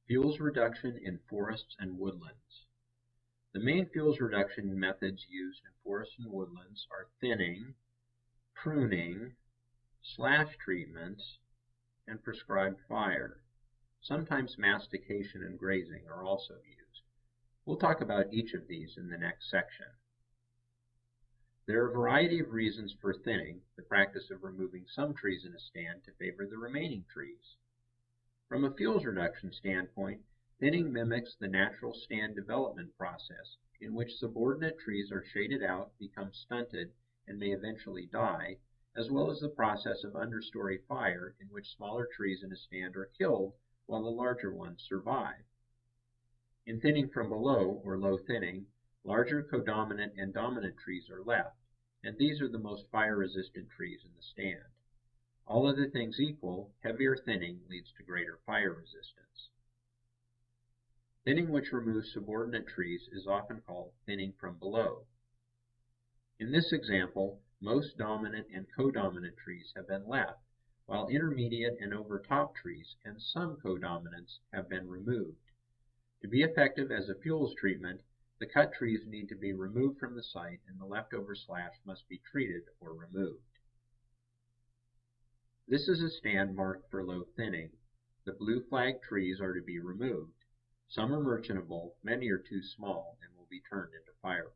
Fuels reduction in forests and woodlands. The main fuels reduction methods used in forests and woodlands are thinning, pruning, slash treatments, and prescribed fire. Sometimes mastication and grazing are also used. We'll talk about each of these in the next section. There are a variety of reasons for thinning, the practice of removing some trees in a stand to favor the remaining trees. From a fuels reduction standpoint, thinning mimics the natural stand development process in which subordinate trees are shaded out, become stunted, and may eventually die, as well as the process of understory fire in which smaller trees in a stand are killed while the larger ones survive. In thinning from below, or low thinning, larger codominant and dominant trees are left, and these are the most fire-resistant trees in the stand. All other things equal, heavier thinning leads to greater fire resistance. Thinning which removes subordinate trees is often called thinning from below. In this example, most dominant and codominant trees have been left, while intermediate and overtop trees and some codominants have been removed. To be effective as a fuels treatment, the cut trees need to be removed from the site and the leftover slash must be treated or removed. This is a stand marked for low thinning. The blue flag trees are to be removed. Some are merchantable, many are too small and will be turned into firewood.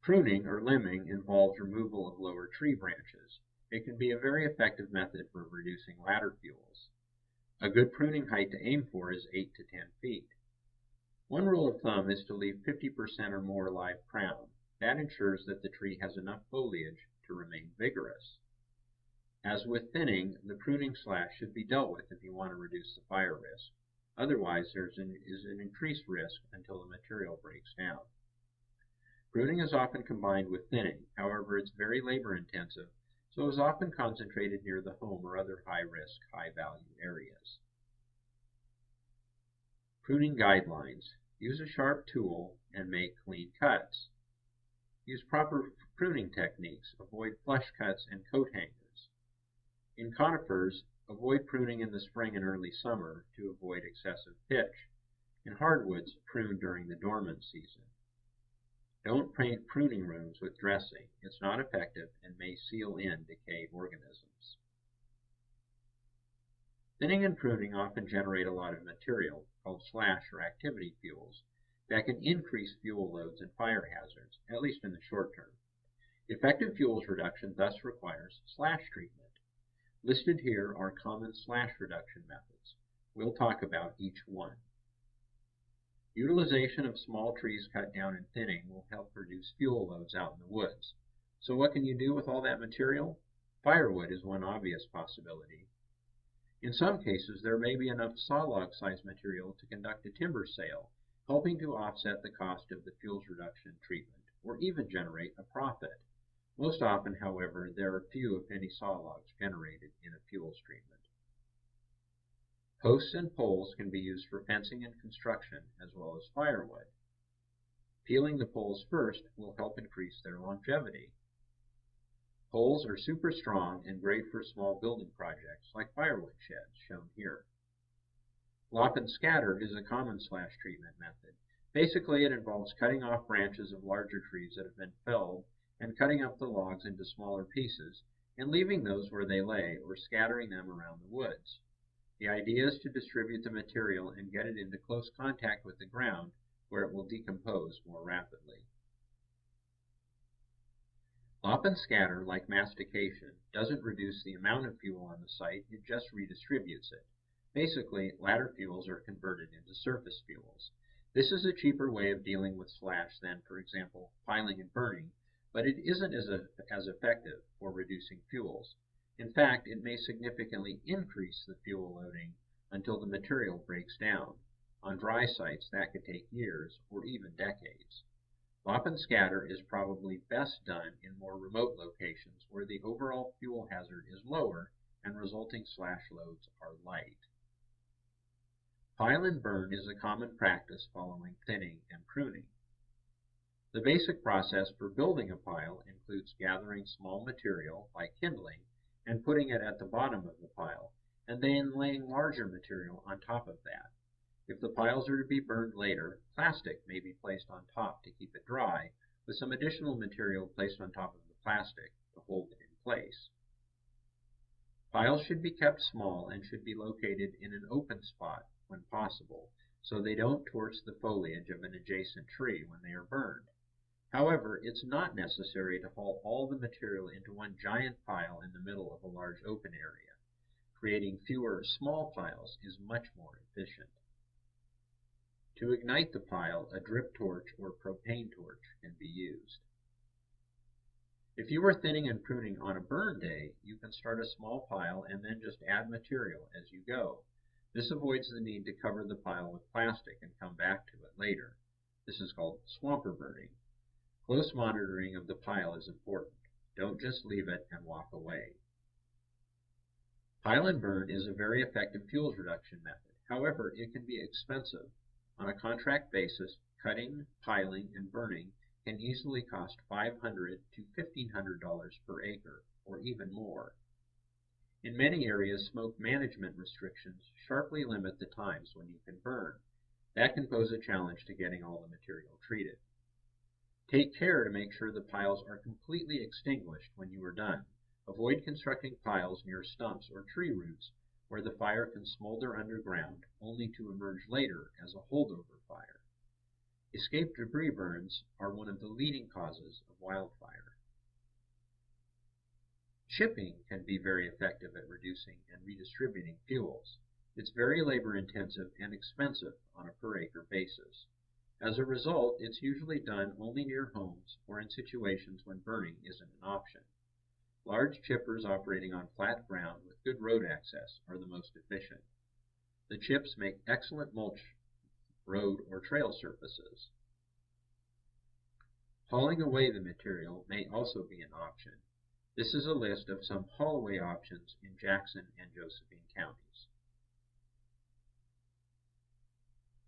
Pruning or limbing involves removal of lower tree branches. It can be a very effective method for reducing ladder fuels. A good pruning height to aim for is 8 to 10 feet. One rule of thumb is to leave 50% or more live crown. That ensures that the tree has enough foliage to remain vigorous. As with thinning, the pruning slash should be dealt with if you want to reduce the fire risk. Otherwise, there is an increased risk until the material breaks down. Pruning is often combined with thinning. However, it's very labor intensive, so is often concentrated near the home or other high-risk, high-value areas. Pruning guidelines. Use a sharp tool and make clean cuts. Use proper pruning techniques. Avoid flush cuts and coat hangers. In conifers, avoid pruning in the spring and early summer to avoid excessive pitch. In hardwoods, prune during the dormant season. Don't paint pruning rooms with dressing. It's not effective and may seal in decayed organisms. Thinning and pruning often generate a lot of material, called slash or activity fuels, that can increase fuel loads and fire hazards, at least in the short term. Effective fuels reduction thus requires slash treatment. Listed here are common slash reduction methods. We'll talk about each one. Utilization of small trees cut down in thinning will help reduce fuel loads out in the woods. So what can you do with all that material? Firewood is one obvious possibility. In some cases, there may be enough sawlog-sized material to conduct a timber sale, helping to offset the cost of the fuels reduction treatment, or even generate a profit. Most often, however, there are few if any sawlogs generated in a fuels treatment. Posts and poles can be used for fencing and construction, as well as firewood. Peeling the poles first will help increase their longevity. Poles are super strong and great for small building projects like firewood sheds, shown here. Lop and scatter is a common slash treatment method. Basically, it involves cutting off branches of larger trees that have been felled and cutting up the logs into smaller pieces and leaving those where they lay or scattering them around the woods. The idea is to distribute the material and get it into close contact with the ground where it will decompose more rapidly. Lop and scatter, like mastication, doesn't reduce the amount of fuel on the site, it just redistributes it. Basically, ladder fuels are converted into surface fuels. This is a cheaper way of dealing with slash than, for example, piling and burning, but it isn't as effective for reducing fuels. In fact, it may significantly increase the fuel loading until the material breaks down. On dry sites, that could take years or even decades. Lop and scatter is probably best done in more remote locations where the overall fuel hazard is lower and resulting slash loads are light. Pile and burn is a common practice following thinning and pruning. The basic process for building a pile includes gathering small material, like kindling, and putting it at the bottom of the pile, and then laying larger material on top of that. If the piles are to be burned later, plastic may be placed on top to keep it dry, with some additional material placed on top of the plastic to hold it in place. Piles should be kept small and should be located in an open spot when possible, so they don't torch the foliage of an adjacent tree when they are burned. However, it's not necessary to haul all the material into one giant pile in the middle of a large open area. Creating fewer small piles is much more efficient. To ignite the pile, a drip torch or propane torch can be used. If you are thinning and pruning on a burn day, you can start a small pile and then just add material as you go. This avoids the need to cover the pile with plastic and come back to it later. This is called swamper burning. Close monitoring of the pile is important. Don't just leave it and walk away. Pile and burn is a very effective fuels reduction method. However, it can be expensive. On a contract basis, cutting, piling, and burning can easily cost $500 to $1,500 per acre, or even more. In many areas, smoke management restrictions sharply limit the times when you can burn. That can pose a challenge to getting all the material treated. Take care to make sure the piles are completely extinguished when you are done. Avoid constructing piles near stumps or tree roots where the fire can smolder underground, only to emerge later as a holdover fire. Escape debris burns are one of the leading causes of wildfire. Chipping can be very effective at reducing and redistributing fuels. It's very labor-intensive and expensive on a per-acre basis. As a result, it's usually done only near homes or in situations when burning isn't an option. Large chippers operating on flat ground with good road access are the most efficient. The chips make excellent mulch road or trail surfaces. Hauling away the material may also be an option. This is a list of some haul-away options in Jackson and Josephine counties.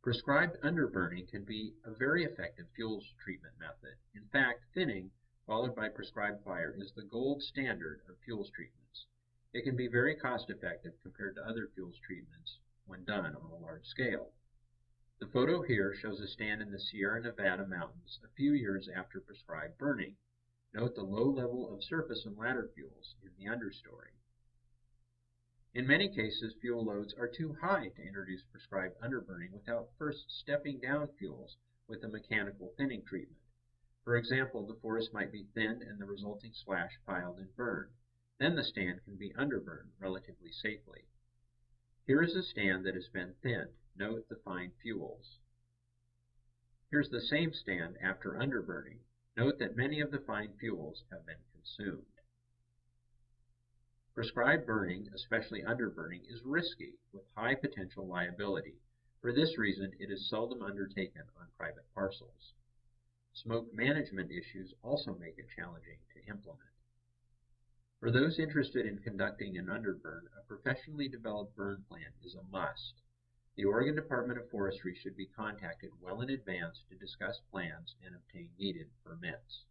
Prescribed underburning can be a very effective fuels treatment method. In fact, thinning followed by prescribed fire is the gold standard of fuels treatments. It can be very cost-effective compared to other fuels treatments when done on a large scale. The photo here shows a stand in the Sierra Nevada mountains a few years after prescribed burning. Note the low level of surface and ladder fuels in the understory. In many cases, fuel loads are too high to introduce prescribed underburning without first stepping down fuels with a mechanical thinning treatment. For example, the forest might be thinned and the resulting slash piled and burned. Then the stand can be underburned relatively safely. Here is a stand that has been thinned. Note the fine fuels. Here's the same stand after underburning. Note that many of the fine fuels have been consumed. Prescribed burning, especially underburning, is risky with high potential liability. For this reason, it is seldom undertaken on private parcels. Smoke management issues also make it challenging to implement. For those interested in conducting an underburn, a professionally developed burn plan is a must. The Oregon Department of Forestry should be contacted well in advance to discuss plans and obtain needed permits.